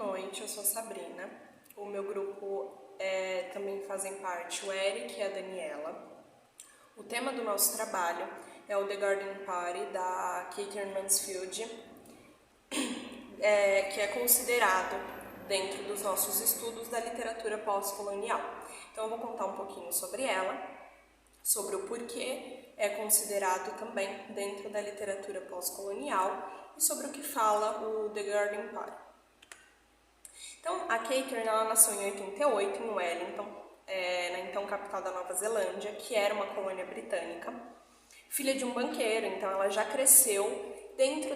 noite, eu sou a Sabrina. O meu grupo também fazem parte o Eric e a Daniela. O tema do nosso trabalho é o The Garden Party, da Catherine Mansfield, que é considerado dentro dos nossos estudos da literatura pós-colonial. Então eu vou contar um pouquinho sobre ela, sobre o porquê é considerado também dentro da literatura pós-colonial e sobre o que fala o The Garden Party. Então, a Catherine, ela nasceu em 88 em Wellington, na então capital da Nova Zelândia, que era uma colônia britânica. Filha de um banqueiro, então ela já cresceu dentro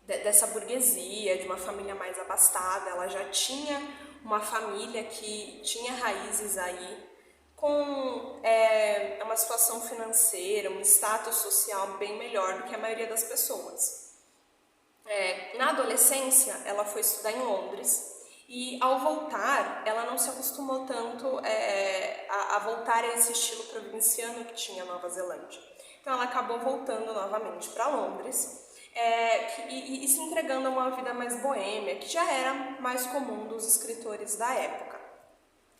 dessa burguesia, de uma família mais abastada. Ela já tinha uma família que tinha raízes aí, com uma situação financeira, um status social bem melhor do que a maioria das pessoas. Na adolescência, ela foi estudar em Londres e, ao voltar, ela não se acostumou tanto a voltar a esse estilo provinciano que tinha a Nova Zelândia. Então, ela acabou voltando novamente para Londres e se entregando a uma vida mais boêmia, que já era mais comum dos escritores da época.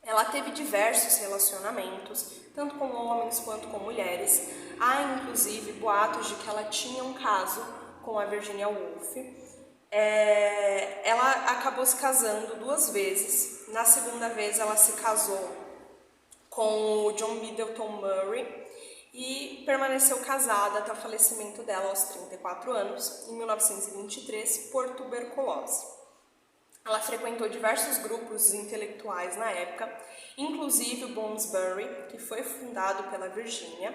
Ela teve diversos relacionamentos, tanto com homens quanto com mulheres. Há, inclusive, boatos de que ela tinha um caso com a Virginia Woolf. Ela acabou se casando 2 vezes. Na segunda vez, ela se casou com o John Middleton Murray e permaneceu casada até o falecimento dela aos 34 anos, em 1923, por tuberculose. Ela frequentou diversos grupos intelectuais na época, inclusive o Bloomsbury, que foi fundado pela Virginia.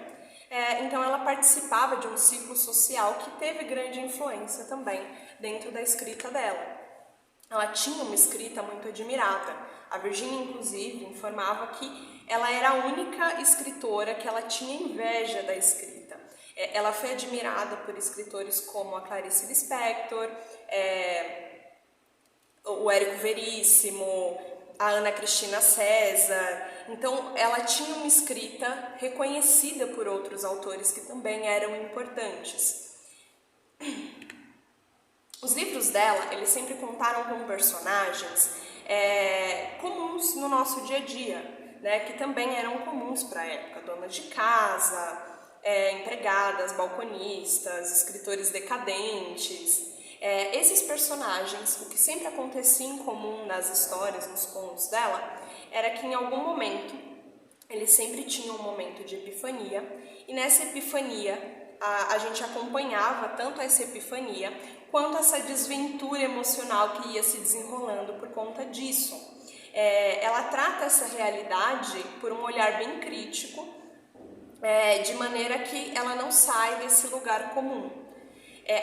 Então ela participava de um ciclo social que teve grande influência também dentro da escrita dela. Ela tinha uma escrita muito admirada. A Virginia, inclusive, informava que ela era a única escritora que ela tinha inveja da escrita. Ela foi admirada por escritores como a Clarice Lispector, o Érico Veríssimo, a Ana Cristina César. Então, ela tinha uma escrita reconhecida por outros autores que também eram importantes. Os livros dela, eles sempre contaram com personagens comuns no nosso dia a dia, né, que também eram comuns para a época. Donas de casa, empregadas, balconistas, escritores decadentes. Esses personagens, o que sempre acontecia em comum nas histórias, nos contos dela, era que em algum momento, eles sempre tinham um momento de epifania, e nessa epifania a gente acompanhava tanto essa epifania quanto essa desventura emocional que ia se desenrolando por conta disso. Ela trata essa realidade por um olhar bem crítico, de maneira que ela não sai desse lugar comum.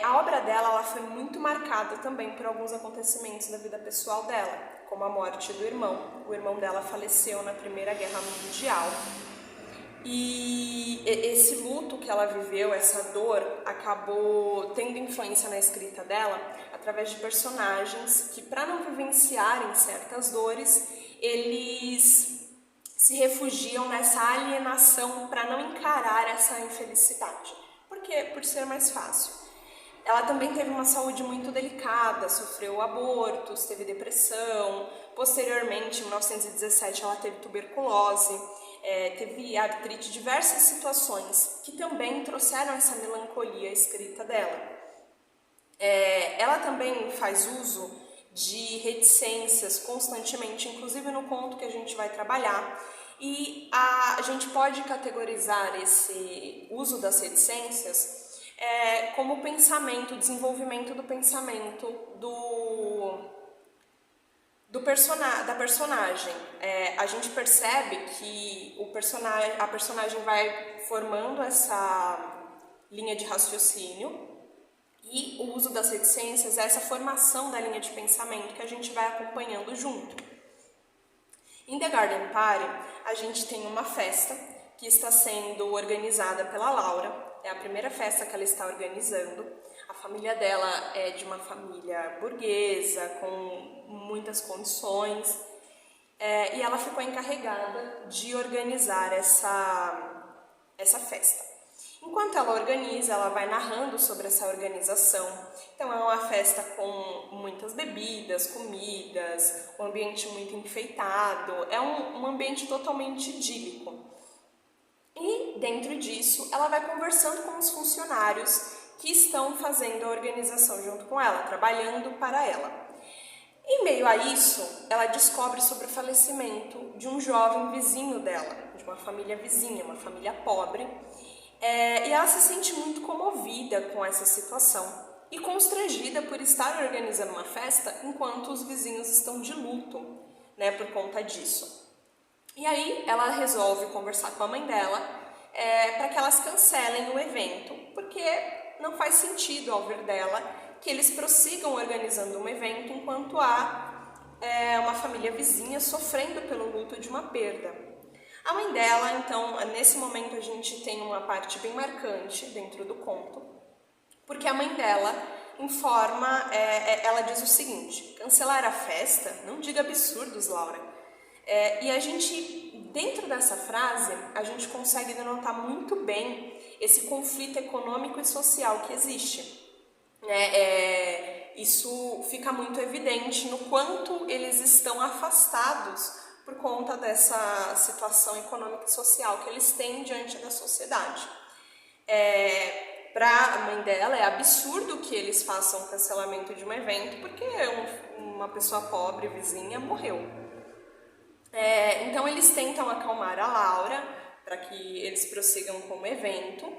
A obra dela ela foi muito marcada também por alguns acontecimentos da vida pessoal dela, como a morte do irmão. O irmão dela faleceu na Primeira Guerra Mundial. E esse luto que ela viveu, essa dor, acabou tendo influência na escrita dela através de personagens que, para não vivenciarem certas dores, eles se refugiam nessa alienação para não encarar essa infelicidade. Por quê? Por ser mais fácil. Ela também teve uma saúde muito delicada, sofreu abortos, teve depressão. Posteriormente, em 1917, ela teve tuberculose, teve artrite, diversas situações que também trouxeram essa melancolia à escrita dela. Ela também faz uso de reticências constantemente, inclusive no conto que a gente vai trabalhar, e a gente pode categorizar esse uso das reticências como pensamento, desenvolvimento do pensamento da personagem. A gente percebe que a personagem vai formando essa linha de raciocínio, e o uso das reticências é essa formação da linha de pensamento que a gente vai acompanhando junto. Em The Garden Party, a gente tem uma festa que está sendo organizada pela Laura. É a primeira festa que ela está organizando. A família dela é de uma família burguesa, com muitas condições, e ela ficou encarregada de organizar essa festa. Enquanto ela organiza, ela vai narrando sobre essa organização. Então é uma festa com muitas bebidas, comidas, um ambiente muito enfeitado, é um ambiente totalmente idílico. E dentro disso, ela vai conversando com os funcionários que estão fazendo a organização junto com ela, trabalhando para ela. Em meio a isso, ela descobre sobre o falecimento de um jovem vizinho dela, de uma família vizinha, uma família pobre, e ela se sente muito comovida com essa situação e constrangida por estar organizando uma festa enquanto os vizinhos estão de luto, né, por conta disso. E aí ela resolve conversar com a mãe dela para que elas cancelem o evento, porque não faz sentido, ao ver dela, que eles prossigam organizando um evento enquanto há uma família vizinha sofrendo pelo luto de uma perda. A mãe dela, então, nesse momento a gente tem uma parte bem marcante dentro do conto, porque a mãe dela informa, ela diz o seguinte: cancelar a festa? Não diga absurdos, Laura. E a gente, dentro dessa frase, a gente consegue denotar muito bem esse conflito econômico e social que existe. Isso fica muito evidente no quanto eles estão afastados por conta dessa situação econômica e social que eles têm diante da sociedade. Para a mãe dela é absurdo que eles façam o cancelamento de um evento porque uma pessoa pobre, vizinha, morreu. Então eles tentam acalmar a Laura para que eles prossigam com o evento,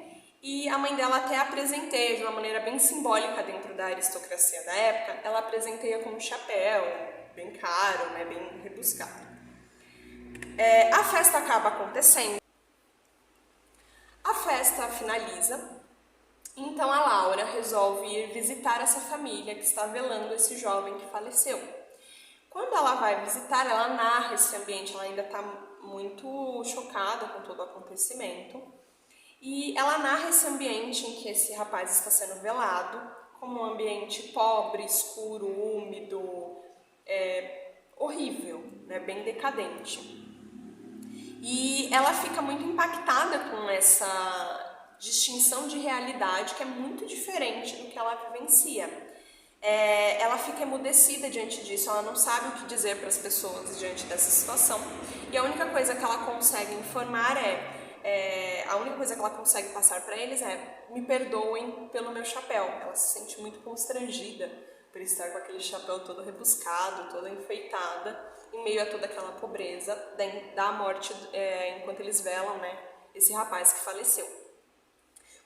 e a mãe dela até apresenteia de uma maneira bem simbólica dentro da aristocracia da época, ela apresenteia com um chapéu bem caro, né, bem rebuscado. A festa acaba acontecendo, a festa finaliza, então a Laura resolve ir visitar essa família que está velando esse jovem que faleceu. Quando ela vai visitar, ela narra esse ambiente, ela ainda está muito chocada com todo o acontecimento, e ela narra esse ambiente em que esse rapaz está sendo velado como um ambiente pobre, escuro, úmido, horrível, né, bem decadente. E ela fica muito impactada com essa distinção de realidade que é muito diferente do que ela vivencia. Ela fica emudecida diante disso, ela não sabe o que dizer para as pessoas diante dessa situação, e a única coisa que ela consegue informar a única coisa que ela consegue passar para eles é: me perdoem pelo meu chapéu. Ela se sente muito constrangida por estar com aquele chapéu todo rebuscado, toda enfeitada, em meio a toda aquela pobreza da morte, enquanto eles velam, né, esse rapaz que faleceu.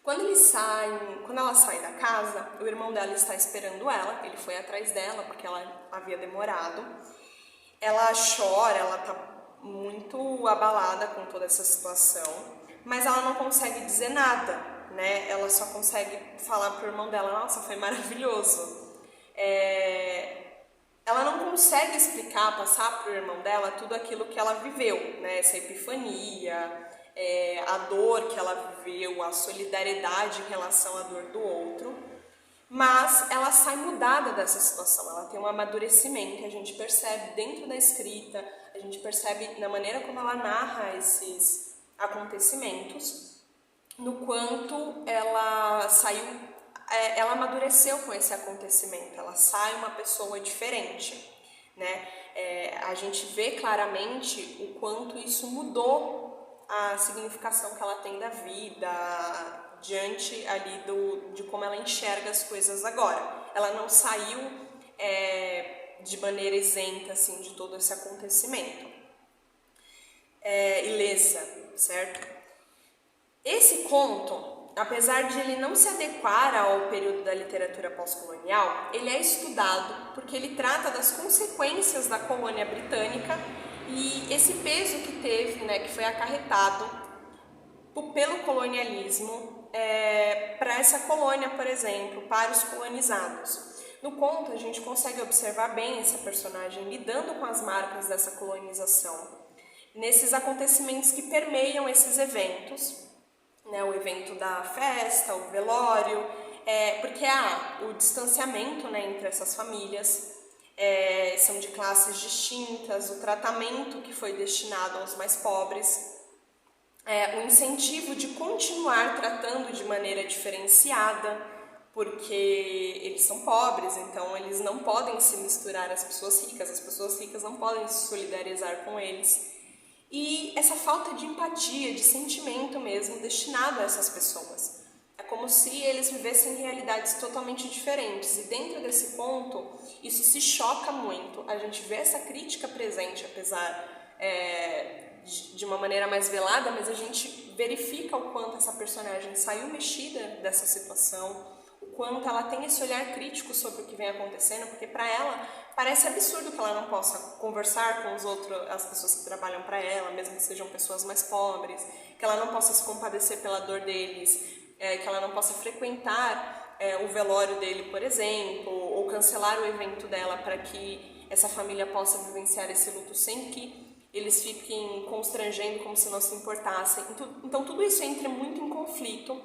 Quando ela sai da casa, o irmão dela está esperando ela, ele foi atrás dela porque ela havia demorado. Ela chora, ela está muito abalada com toda essa situação, mas ela não consegue dizer nada, né? Ela só consegue falar pro irmão dela: nossa, foi maravilhoso. Ela não consegue explicar, passar pro irmão dela tudo aquilo que ela viveu, né? Essa epifania, a dor que ela viveu, a solidariedade em relação à dor do outro, mas ela sai mudada dessa situação, ela tem um amadurecimento, a gente percebe dentro da escrita, a gente percebe na maneira como ela narra esses acontecimentos, no quanto ela ela amadureceu com esse acontecimento, ela sai uma pessoa diferente, né? A gente vê claramente o quanto isso mudou a significação que ela tem da vida, diante ali de como ela enxerga as coisas agora. Ela não saiu de maneira isenta assim, de todo esse acontecimento, ilesa, certo? Esse conto, apesar de ele não se adequar ao período da literatura pós-colonial, ele é estudado porque ele trata das consequências da colônia britânica e esse peso que teve, né, que foi acarretado pelo colonialismo para essa colônia, por exemplo, para os colonizados. No conto, a gente consegue observar bem essa personagem lidando com as marcas dessa colonização, nesses acontecimentos que permeiam esses eventos, né, o evento da festa, o velório, porque há o distanciamento, né, entre essas famílias, são de classes distintas, o tratamento que foi destinado aos mais pobres, o incentivo de continuar tratando de maneira diferenciada, porque eles são pobres, então eles não podem se misturar às pessoas ricas, as pessoas ricas não podem se solidarizar com eles. E essa falta de empatia, de sentimento mesmo, destinado a essas pessoas. É como se eles vivessem realidades totalmente diferentes. E dentro desse ponto, isso se choca muito. A gente vê essa crítica presente, apesar de uma maneira mais velada, mas a gente verifica o quanto essa personagem saiu mexida dessa situação, o quanto ela tem esse olhar crítico sobre o que vem acontecendo, porque para ela parece absurdo que ela não possa conversar com as pessoas que trabalham para ela, mesmo que sejam pessoas mais pobres, que ela não possa se compadecer pela dor deles, que ela não possa frequentar o velório dele, por exemplo, ou cancelar o evento dela para que essa família possa vivenciar esse luto sem que eles fiquem constrangendo como se não se importassem. Então tudo isso entra muito em conflito,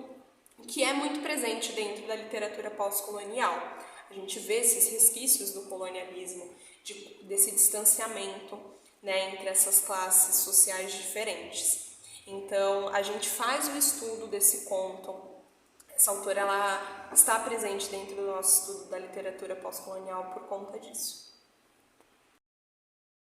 que é muito presente dentro da literatura pós-colonial. A gente vê esses resquícios do colonialismo, desse distanciamento, né, entre essas classes sociais diferentes. Então, a gente faz o estudo desse conto. Essa autora ela está presente dentro do nosso estudo da literatura pós-colonial por conta disso.